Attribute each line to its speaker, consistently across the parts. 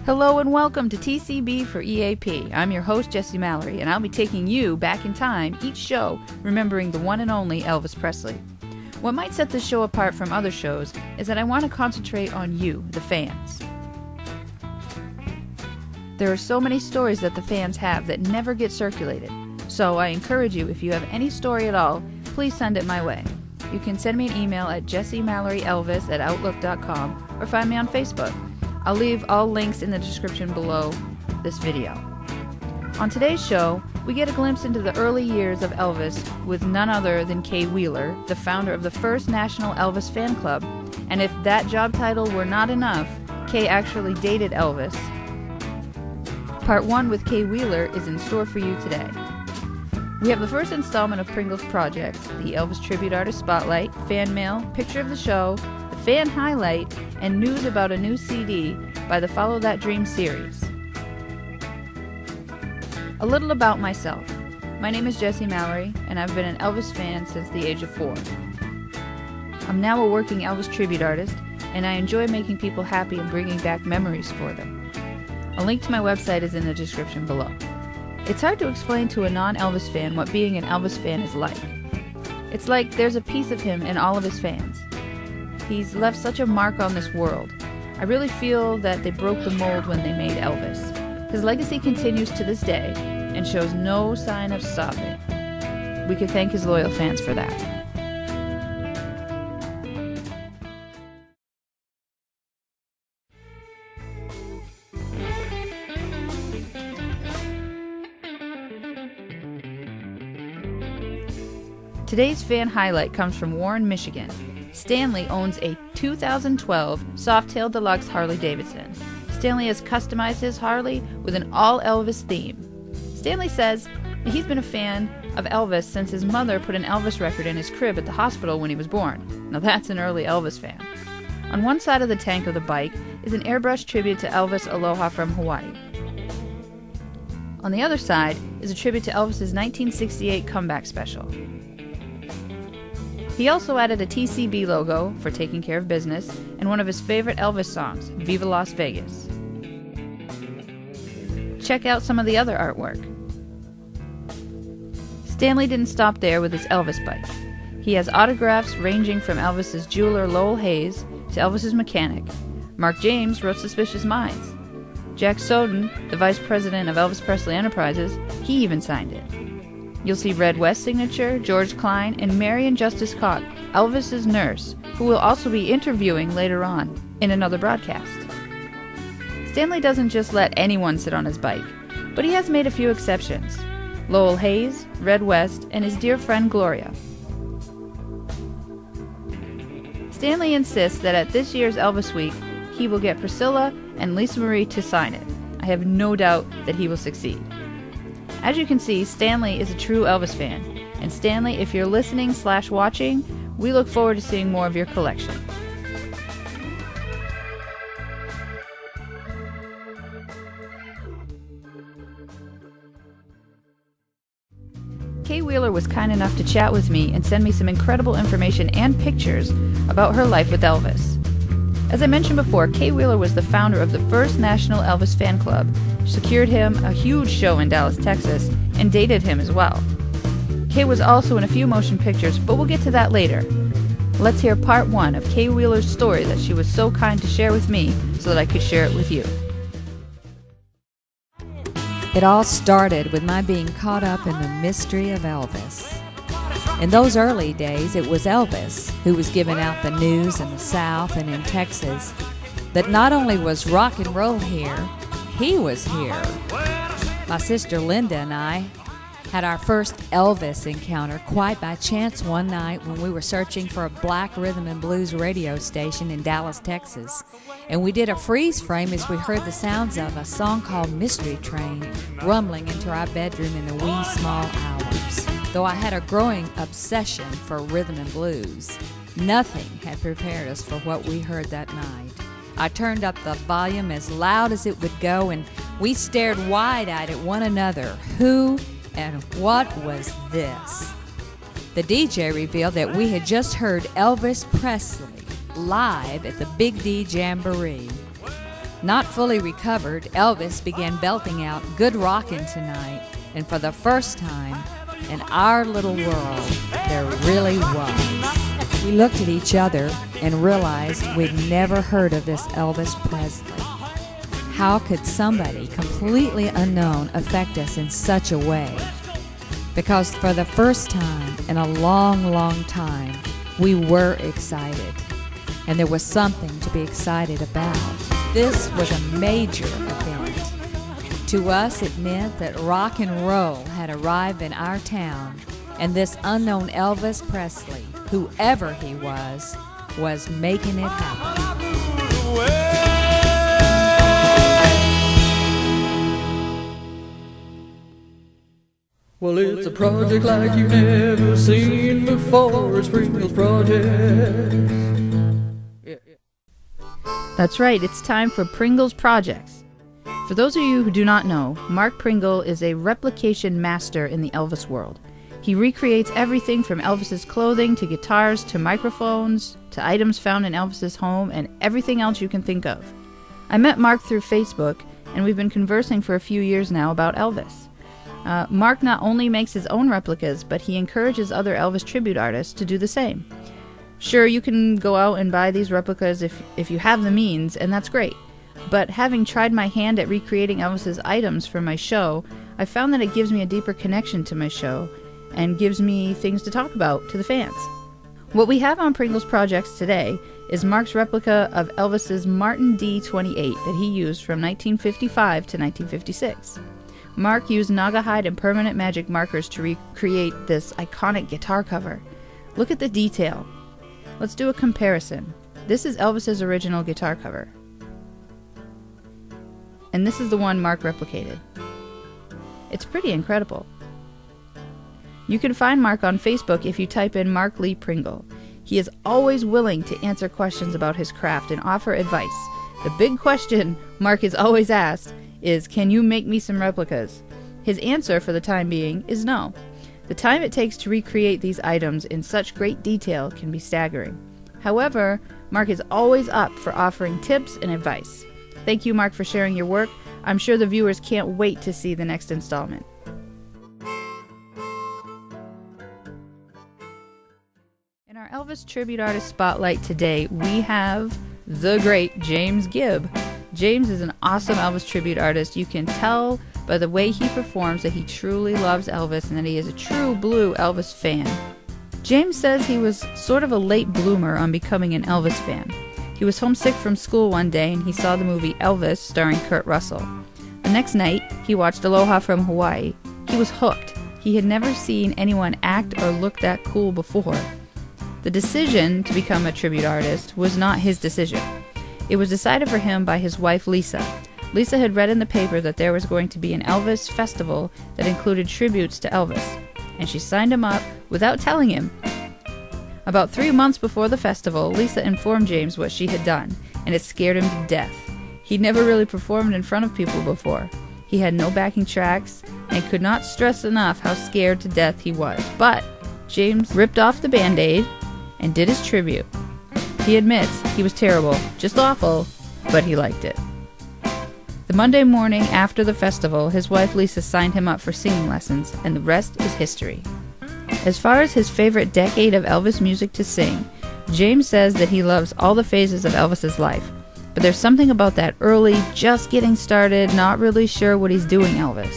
Speaker 1: Hello and welcome to TCB for EAP. I'm your host, Jessi Mallory, and I'll be taking you back in time each show, remembering the one and only Elvis Presley. What might set this show apart from other shows is that I want to concentrate on you, the fans. There are so many stories that the fans have that never get circulated, so I encourage you, if you have any story at all, please send it my way. You can send me an email at jessimalloryelvis@outlook.com or find me on Facebook. I'll leave all links in the description below this video. On today's show, we get a glimpse into the early years of Elvis with none other than Kay Wheeler, the founder of the first National Elvis Fan Club. And if that job title were not enough, Kay actually dated Elvis. Part 1 with Kay Wheeler is in store for you today. We have the first installment of Pringle's projects, the Elvis Tribute Artist Spotlight, fan mail, picture of the show, the fan highlight, and news about a new CD by the Follow That Dream series. A little about myself. My name is Jessi Mallory, and I've been an Elvis fan since the age of 4. I'm now a working Elvis tribute artist, and I enjoy making people happy and bringing back memories for them. A link to my website is in the description below. It's hard to explain to a non-Elvis fan what being an Elvis fan is like. It's like there's a piece of him in all of his fans. He's left such a mark on this world. I really feel that they broke the mold when they made Elvis. His legacy continues to this day and shows no sign of stopping. We could thank his loyal fans for that. Today's fan highlight comes from Warren, Michigan. Stanley owns a 2012 Softail Deluxe Harley-Davidson. Stanley has customized his Harley with an all-Elvis theme. Stanley says he's been a fan of Elvis since his mother put an Elvis record in his crib at the hospital when he was born. Now that's an early Elvis fan. On one side of the tank of the bike is an airbrush tribute to Elvis Aloha from Hawaii. On the other side is a tribute to Elvis's 1968 comeback special. He also added a TCB logo for taking care of business and one of his favorite Elvis songs, Viva Las Vegas. Check out some of the other artwork. Stanley didn't stop there with his Elvis bike. He has autographs ranging from Elvis's jeweler Lowell Hayes to Elvis's mechanic. Mark James wrote Suspicious Minds. Jack Soden, the vice president of Elvis Presley Enterprises, he even signed it. You'll see Red West's signature, George Klein, and Marion Justice Cock, Elvis's nurse, who will also be interviewing later on in another broadcast. Stanley doesn't just let anyone sit on his bike, but he has made a few exceptions. Lowell Hayes, Red West, and his dear friend Gloria. Stanley insists that at this year's Elvis Week, he will get Priscilla and Lisa Marie to sign it. I have no doubt that he will succeed. As you can see, Stanley is a true Elvis fan. And Stanley, if you're listening/watching, we look forward to seeing more of your collection. Kay Wheeler was kind enough to chat with me and send me some incredible information and pictures about her life with Elvis. As I mentioned before, Kay Wheeler was the founder of the first National Elvis Fan Club, secured him a huge show in Dallas, Texas, and dated him as well. Kay was also in a few motion pictures, but we'll get to that later. Let's hear part 1 of Kay Wheeler's story that she was so kind to share with me so that I could share it with you.
Speaker 2: It all started with my being caught up in the mystery of Elvis. In those early days, it was Elvis who was giving out the news in the South and in Texas that not only was rock and roll here, he was here. My sister Linda and I had our first Elvis encounter quite by chance one night when we were searching for a black rhythm and blues radio station in Dallas, Texas. And we did a freeze frame as we heard the sounds of a song called Mystery Train rumbling into our bedroom in the wee small hours. Though I had a growing obsession for rhythm and blues, nothing had prepared us for what we heard that night. I turned up the volume as loud as it would go, and we stared wide-eyed at one another. Who and what was this? The DJ revealed that we had just heard Elvis Presley live at the Big D Jamboree. Not fully recovered, Elvis began belting out "Good Rockin' Tonight," and for the first time in our little world, there really was. We looked at each other and realized we'd never heard of this Elvis Presley. How could somebody completely unknown affect us in such a way? Because for the first time in a long, long time, we were excited. And there was something to be excited about. This was a major event. To us, it meant that rock and roll had arrived in our town, and this unknown Elvis Presley, whoever he was making it happen.
Speaker 3: Well, it's a project like you've never seen before. It's Pringle's Project.
Speaker 1: That's right, it's time for Pringle's Projects. For those of you who do not know, Mark Pringle is a replication master in the Elvis world. He recreates everything from Elvis's clothing to guitars to microphones to items found in Elvis's home and everything else you can think of. I met Mark through Facebook, and we've been conversing for a few years now about Elvis. Mark not only makes his own replicas, but he encourages other Elvis tribute artists to do the same. Sure, you can go out and buy these replicas if you have the means, and that's great. But having tried my hand at recreating Elvis's items for my show, I found that it gives me a deeper connection to my show and gives me things to talk about to the fans. What we have on Pringle's Projects today is Mark's replica of Elvis's Martin D-28 that he used from 1955 to 1956. Mark used Naugahyde and permanent magic markers to recreate this iconic guitar cover. Look at the detail. Let's do a comparison. This is Elvis's original guitar cover. And this is the one Mark replicated. It's pretty incredible. You can find Mark on Facebook if you type in Mark Lee Pringle. He is always willing to answer questions about his craft and offer advice. The big question Mark is always asked is, can you make me some replicas? His answer for the time being is no. The time it takes to recreate these items in such great detail can be staggering. However, Mark is always up for offering tips and advice. Thank you, Mark, for sharing your work. I'm sure the viewers can't wait to see the next installment. In our Elvis Tribute Artist Spotlight today, we have the great James Gibb. James is an awesome Elvis tribute artist. You can tell by the way he performs that he truly loves Elvis and that he is a true blue Elvis fan. James says he was sort of a late bloomer on becoming an Elvis fan. He was homesick from school one day and he saw the movie Elvis starring Kurt Russell. The next night, he watched Aloha from Hawaii. He was hooked. He had never seen anyone act or look that cool before. The decision to become a tribute artist was not his decision. It was decided for him by his wife, Lisa. Lisa had read in the paper that there was going to be an Elvis festival that included tributes to Elvis, and she signed him up without telling him. About 3 months before the festival, Lisa informed James what she had done, and it scared him to death. He'd never really performed in front of people before. He had no backing tracks, and could not stress enough how scared to death he was. But James ripped off the Band-Aid and did his tribute. He admits he was terrible, just awful, but he liked it. The Monday morning after the festival, his wife Lisa signed him up for singing lessons, and the rest is history. As far as his favorite decade of Elvis music to sing, James says that he loves all the phases of Elvis's life, but there's something about that early, just getting started, not really sure what he's doing Elvis.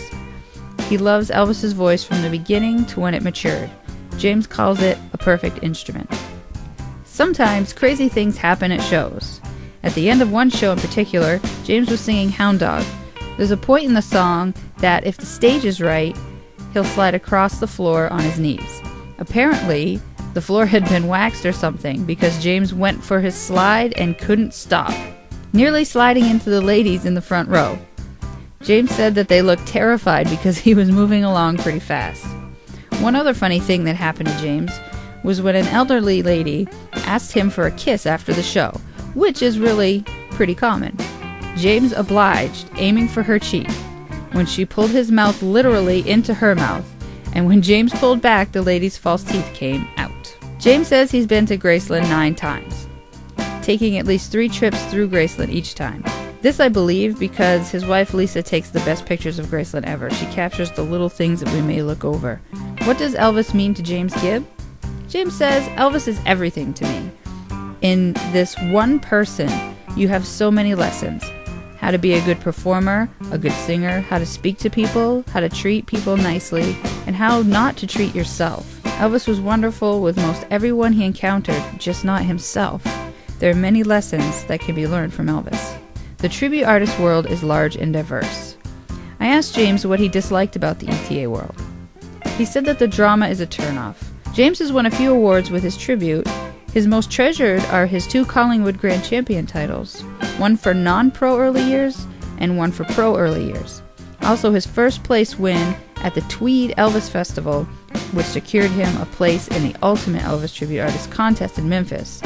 Speaker 1: He loves Elvis's voice from the beginning to when it matured. James calls it a perfect instrument. Sometimes crazy things happen at shows. At the end of one show in particular, James was singing Hound Dog. There's a point in the song that if the stage is right, he'll slide across the floor on his knees. Apparently, the floor had been waxed or something because James went for his slide and couldn't stop, nearly sliding into the ladies in the front row. James said that they looked terrified because he was moving along pretty fast. One other funny thing that happened to James was when an elderly lady asked him for a kiss after the show, which is really pretty common. James obliged, aiming for her cheek, when she pulled his mouth literally into her mouth, and when James pulled back, the lady's false teeth came out. James says he's been to Graceland 9 times, taking at least 3 trips through Graceland each time. This I believe because his wife Lisa takes the best pictures of Graceland ever. She captures the little things that we may look over. What does Elvis mean to James Gibb? James says, Elvis is everything to me. In this one person, you have so many lessons. How to be a good performer, a good singer, how to speak to people, how to treat people nicely, and how not to treat yourself. Elvis was wonderful with most everyone he encountered, just not himself. There are many lessons that can be learned from Elvis. The tribute artist world is large and diverse. I asked James what he disliked about the ETA world. He said that the drama is a turnoff. James has won a few awards with his tribute. His most treasured are his 2 Collingwood Grand Champion titles, one for non-pro early years and one for pro early years. Also his first place win at the Tweed Elvis Festival, which secured him a place in the Ultimate Elvis Tribute Artist Contest in Memphis.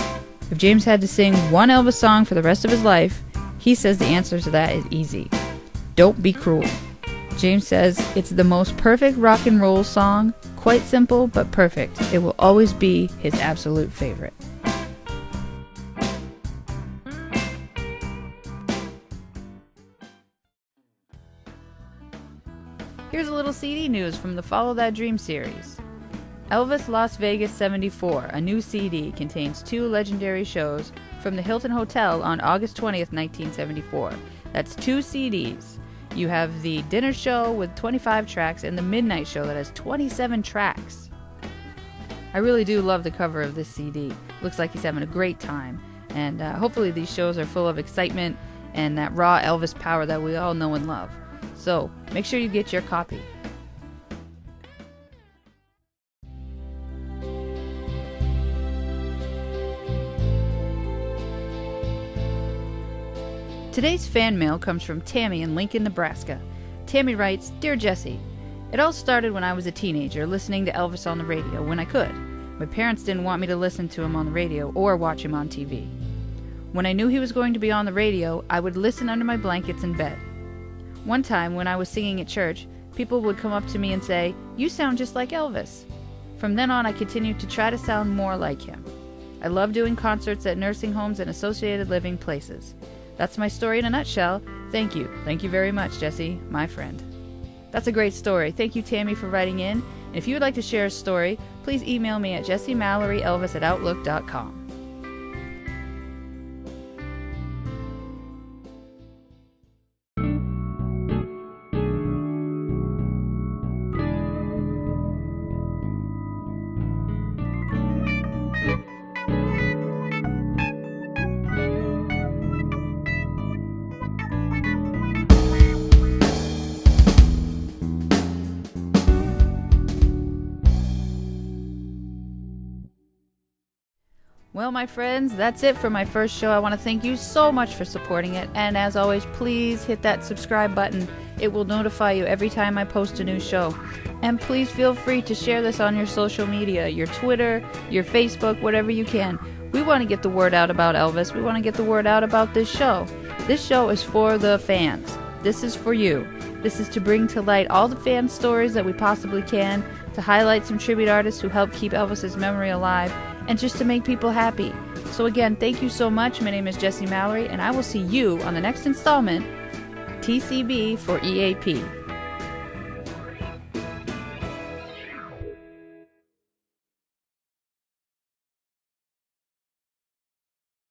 Speaker 1: If James had to sing one Elvis song for the rest of his life, he says the answer to that is easy. Don't Be Cruel. James says it's the most perfect rock and roll song, quite simple but perfect. It will always be his absolute favorite. Here's a little CD news from the Follow That Dream series. Elvis Las Vegas 74, a new CD, contains 2 legendary shows from the Hilton Hotel on August 20th, 1974. That's 2 CDs. You have the dinner show with 25 tracks and the midnight show that has 27 tracks. I really do love the cover of this CD. Looks like he's having a great time. And hopefully these shows are full of excitement and that raw Elvis power that we all know and love. So make sure you get your copy. Today's fan mail comes from Tammy in Lincoln, Nebraska. Tammy writes, Dear Jessi, it all started when I was a teenager listening to Elvis on the radio when I could. My parents didn't want me to listen to him on the radio or watch him on TV. When I knew he was going to be on the radio, I would listen under my blankets in bed. One time when I was singing at church, people would come up to me and say, You sound just like Elvis. From then on, I continued to try to sound more like him. I love doing concerts at nursing homes and associated living places. That's my story in a nutshell. Thank you. Thank you very much, Jessi, my friend. That's a great story. Thank you, Tammy, for writing in. And if you would like to share a story, please email me at jessimalloryelvis@outlook.com. Well, my friends, that's it for my first show. I want to thank you so much for supporting it. And as always, please hit that subscribe button. It will notify you every time I post a new show. And please feel free to share this on your social media, your Twitter, your Facebook, whatever you can. We want to get the word out about Elvis. We want to get the word out about this show. This show is for the fans. This is for you. This is to bring to light all the fan stories that we possibly can, to highlight some tribute artists who helped keep Elvis's memory alive, and just to make people happy. So again, thank you so much. My name is Jessi Mallory, and I will see you on the next installment, TCB for EAP.